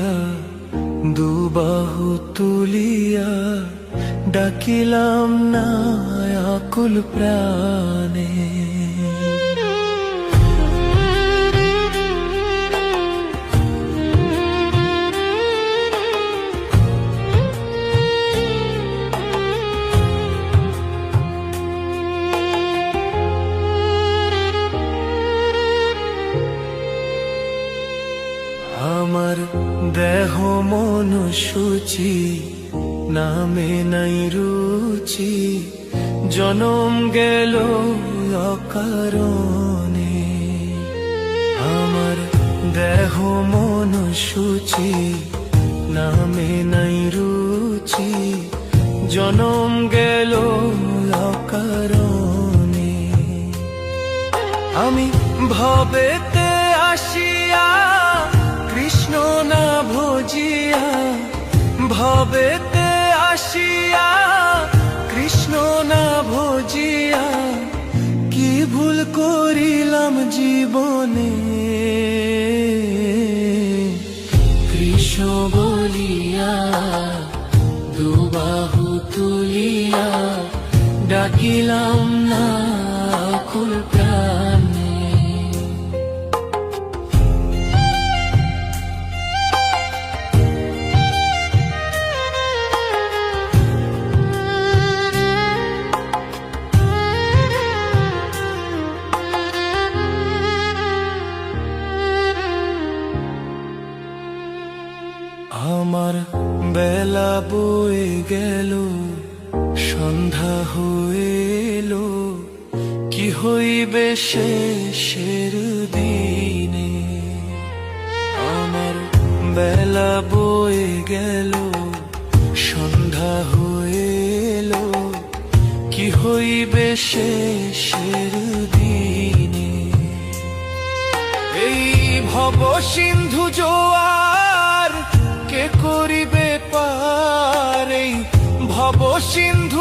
তুলিয়া দুবাহু তুলিয়া ডাকিলাম না আকুল প্রাণে। আমার দেহ মন সূচি নামে নাই রুচি, জনম গেল অকারণে। আমার দেহ মন সূচি নামে নাই রুচি, জনম গেল অকারণে। আমি ভবেতে আসিয়া কৃষ্ণ না ভজিয়া, ভবেতে আসিয়া কৃষ্ণ না ভজিয়া, কি ভুল করিলাম জীবনে। কৃষ্ণ বলিয়া দুবাহু তুলিয়া ডাকিলাম না আকুল প্রাণে। আমার বেলা বয়ে গেল, সন্ধ্যা হয়ে এলো, কি হইবে শেষের দিনে। আমার বেলা বয়ে গেল, সন্ধ্যা হয়ে এলো, কি হইবে শেষের দিনে। এই ভব সিন্ধু জোয়ার কে করিবে পার, এই ভব সিন্ধু